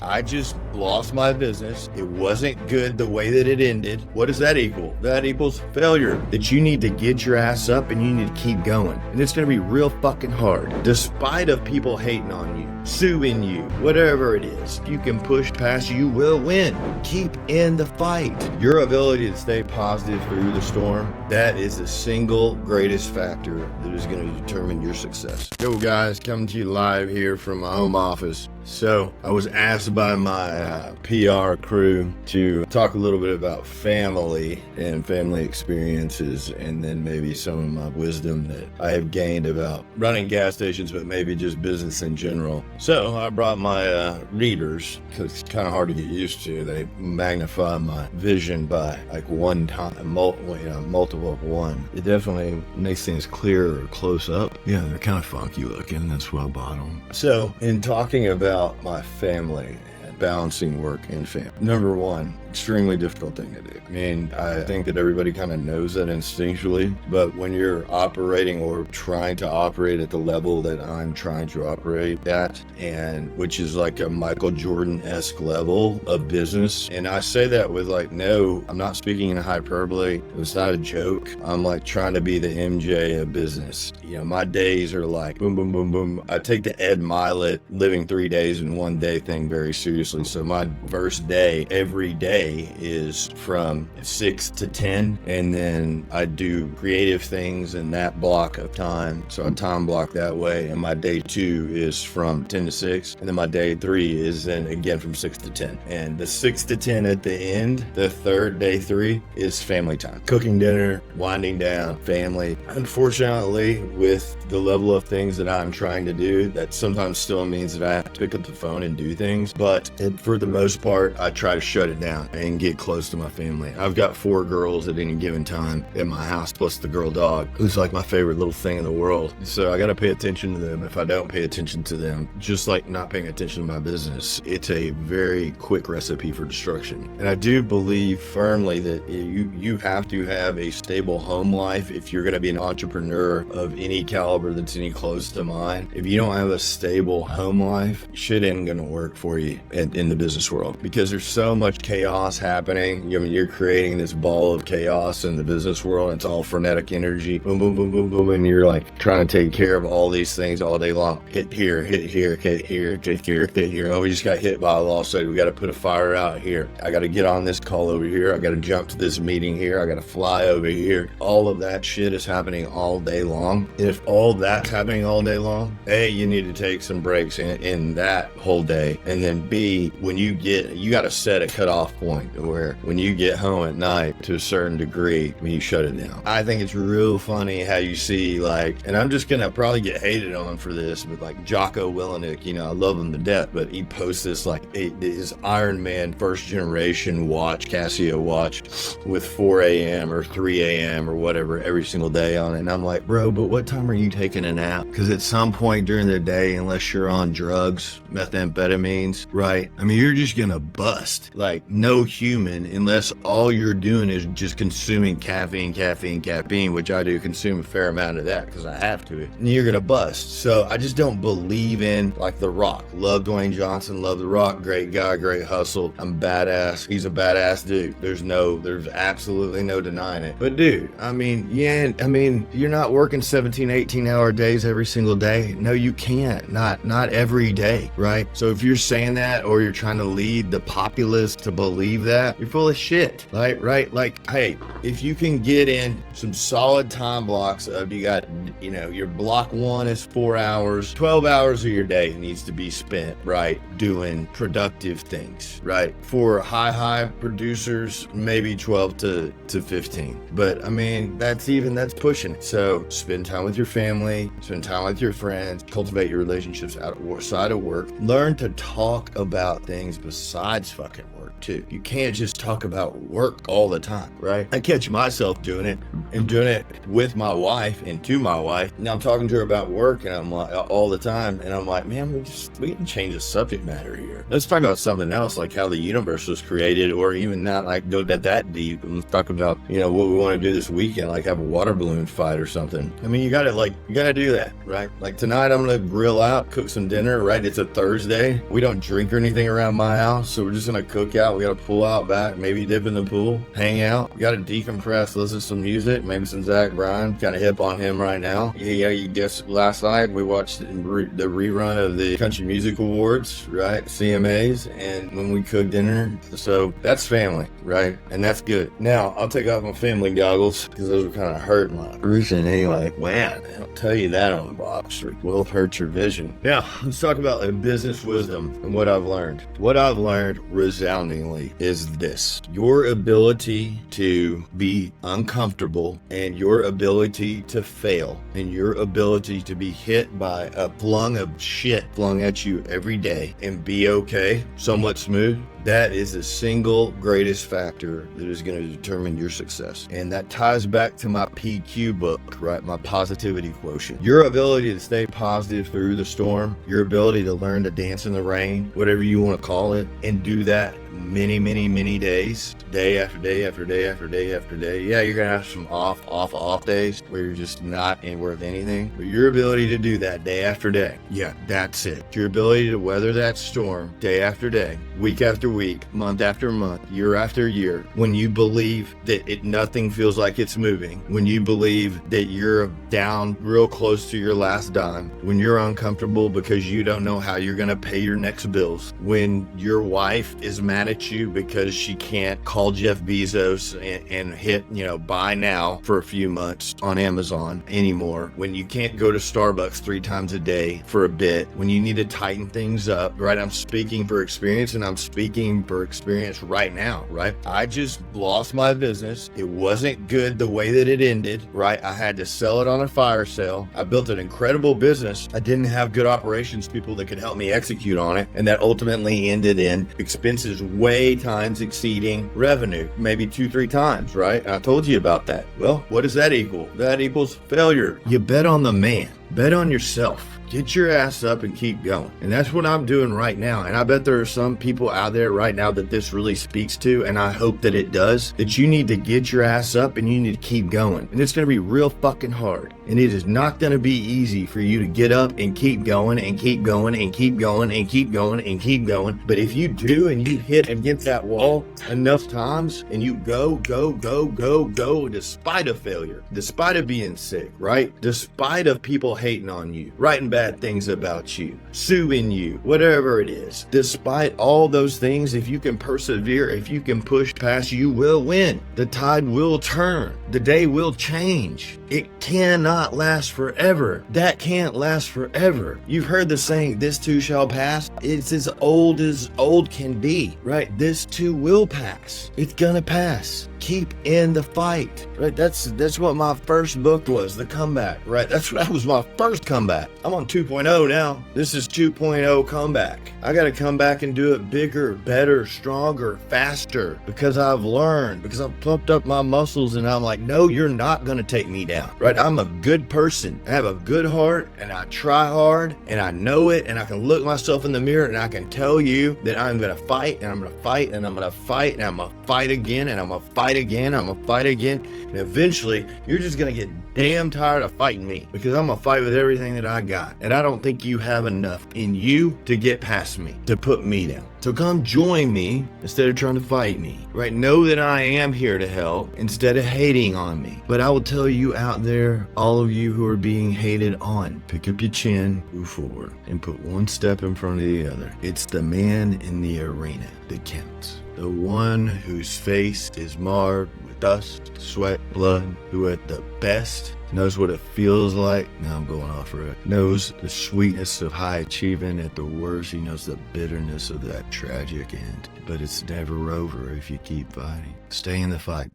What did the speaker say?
I just lost my business. It wasn't good the way that it ended. What does that equal? That equals failure. That you need to get your ass up and you need to keep going. And it's going to be real fucking hard. Despite of people hating on you, suing you, whatever it is, if you can push past, you will win. Keep in the fight. Your ability to stay positive through the storm, that is the single greatest factor that is going to determine your success. Yo guys, coming to you live here from my home office. So I was asked by my PR crew to talk a little bit about family and family experiences, and then maybe some of my wisdom that I have gained about running gas stations, but maybe just business in general. So I brought my readers, because it's kind of hard to get used to. They magnify my vision by like one time, multiple of one. It definitely makes things clearer close up. Yeah, they're kind of funky looking. That's well bottom. So in talking about my family and balancing work and family, number one, extremely difficult thing to do. I mean, I think that everybody kind of knows that instinctually, but when you're operating or trying to operate at the level that I'm trying to operate at, and which is like a Michael Jordan-esque level of business, and I say that with like, no, I'm not speaking in hyperbole. It's not a joke. I'm like trying to be the MJ of business. You know, my days are like boom, boom, boom, boom. I take the Ed Mylett living 3 days in 1 day thing very seriously. So my first day, every day, is from 6 to 10, and then I do creative things in that block of time, so I time block that way. And my day 2 is from 10 to 6, and then my day 3 is then again from 6 to 10, and the 6 to 10 at the end, the third day 3, is family time, cooking dinner, winding down, family. Unfortunately, with the level of things that I'm trying to do, that sometimes still means that I have to pick up the phone and do things, but for the most part, I try to shut it down and get close to my family. I've got 4 girls at any given time in my house, plus the girl dog, who's like my favorite little thing in the world. So I got to pay attention to them. If I don't pay attention to them, just like not paying attention to my business, it's a very quick recipe for destruction. And I do believe firmly that you have to have a stable home life if you're going to be an entrepreneur of any caliber that's any close to mine. If you don't have a stable home life, shit ain't going to work for you in the business world, because there's so much chaos happening. I mean, you're creating this ball of chaos in the business world. It's all frenetic energy, boom, boom, boom, boom, boom, and you're like trying to take care of all these things all day long. Hit here, hit here, hit here, hit here, hit here. Oh, we just got hit by a lawsuit. We got to put a fire out here. I got to get on this call over here. I got to jump to this meeting here. I got to fly over here. All of that shit is happening all day long. And if all that's happening all day long, A, you need to take some breaks in that whole day, and then B, when you got to set a cutoff point where when you get home at night, to a certain degree, when you shut it down. I think it's real funny how you see, like, and I'm just gonna probably get hated on for this, but like Jocko Willenick, you know, I love him to death, but he posts this like his Iron Man first generation watch, Casio watch, with 4 a.m. or 3 a.m. or whatever every single day on it. And I'm like, bro, but what time are you taking a nap? Because at some point during the day, unless you're on drugs, methamphetamines, right? I mean, you're just gonna bust. Like, no human, unless all you're doing is just consuming caffeine, which I do consume a fair amount of that because I have to, and you're gonna bust. So I just don't believe in, like, The Rock. Love Dwayne Johnson, love The Rock, great guy, great hustle. I'm badass. He's a badass dude. There's absolutely no denying it. But dude, I mean, you're not working 17, 18-hour days every single day. No, you can't. Not every day, right? So if you're saying that, or you're trying to lead the populace to believe that, you're full of shit, right? Like, hey, if you can get in some solid time blocks of, you got, you know, your block 1 is 4 hours, 12 hours of your day needs to be spent, right, doing productive things, right? For high producers, maybe 12 to 15. But I mean, that's pushing it. So spend time with your family, spend time with your friends, cultivate your relationships outside of work, learn to talk about things besides fucking work too. You can't just talk about work all the time, right? I catch myself doing it and doing it with my wife and to my wife. Now I'm talking to her about work and I'm like all the time. And I'm like, man, we can change the subject matter here. Let's talk about something else, like how the universe was created, or even not like go that deep. Let's talk about, what we want to do this weekend, like have a water balloon fight or something. I mean, you gotta do that, right? Like tonight I'm gonna grill out, cook some dinner, right? It's a Thursday. We don't drink or anything around my house, so we're just gonna cook out. We gotta pull out back, maybe dip in the pool, hang out. We gotta decompress, listen to some music, maybe some Zach Bryan. Kind of hip on him right now. Yeah, you guess last night we watched the rerun of the Country Music Awards, right? CMAs, and when we cooked dinner. So that's family, right? And that's good. Now I'll take off my family goggles because those are kind of hurting my vision anyway. Man, I'll tell you that on the box. It will hurt your vision. Now let's talk about business wisdom and what I've learned. What I've learned resoundingly is this: your ability to be uncomfortable and your ability to fail and your ability to be hit by a flung of shit flung at you every day and be okay, somewhat smooth, that is the single greatest factor that is going to determine your success. And that ties back to my PQ book, right? My positivity quotient. Your ability to stay positive through the storm, your ability to learn to dance in the rain, whatever you want to call it, and do that many days, day after day after day after day after day. Yeah, you're going to have some off days where you're just not worth anything. But your ability to do that day after day, yeah, that's it. Your ability to weather that storm day after day, week after week, month after month, year after year, when you believe that nothing feels like it's moving, when you believe that you're down real close to your last dime, when you're uncomfortable because you don't know how you're going to pay your next bills, when your wife is mad at you because she can't call Jeff Bezos and hit, buy now for a few months on Amazon anymore, when you can't go to Starbucks 3 times a day for a bit, when you need to tighten things up, right? I'm speaking for experience, and I'm speaking for experience right now, right? I just lost my business. It wasn't good the way that it ended, right? I had to sell it on a fire sale. I built an incredible business. I didn't have good operations people that could help me execute on it, and that ultimately ended in expenses way times exceeding revenue, maybe 2-3 times, right? I told you about that. Well, what does that equal? That equals failure. You bet on the man. Bet on yourself. Get your ass up and keep going. And that's what I'm doing right now. And I bet there are some people out there right now that this really speaks to, and I hope that it does, that you need to get your ass up and you need to keep going. And it's going to be real fucking hard. And it is not going to be easy for you to get up and keep going and keep going and keep going and keep going and keep going. But if you do and you hit against that wall enough times and you go, despite of failure, despite of being sick, right? Despite of people hating on you, writing bad things about you, suing you, whatever it is, despite all those things, if you can persevere, if you can push past, you will win. The tide will turn. The day will change. It cannot last forever. That can't last forever. You've heard the saying, this too shall pass. It's as old can be, right? This too will pass. It's gonna pass. Keep in the fight, right? That's what my first book was, The Comeback, right? That was my first comeback. I'm on 2.0 now. This is 2.0 comeback. I got to come back and do it bigger, better, stronger, faster, because I've learned, because I've pumped up my muscles, and I'm like, no, you're not going to take me down, right? I'm a good person. I have a good heart, and I try hard, and I know it, and I can look myself in the mirror, and I can tell you that I'm going to fight, and I'm going to fight, and I'm going to fight, and I'm going to fight again, and I'm going to fight again, I'm gonna fight again, and eventually you're just gonna get damn tired of fighting me, because I'm gonna fight with everything that I got, and I don't think you have enough in you to get past me, to put me down. So come join me instead of trying to fight me, right? Know that I am here to help instead of hating on me. But I will tell you out there, all of you who are being hated on, pick up your chin, move forward, and put one step in front of the other. It's the man in the arena that counts. The one whose face is marred with dust, sweat, blood, who at the best knows what it feels like. Now I'm going off road. Knows the sweetness of high achievement. At the worst, he knows the bitterness of that tragic end. But it's never over if you keep fighting. Stay in the fight.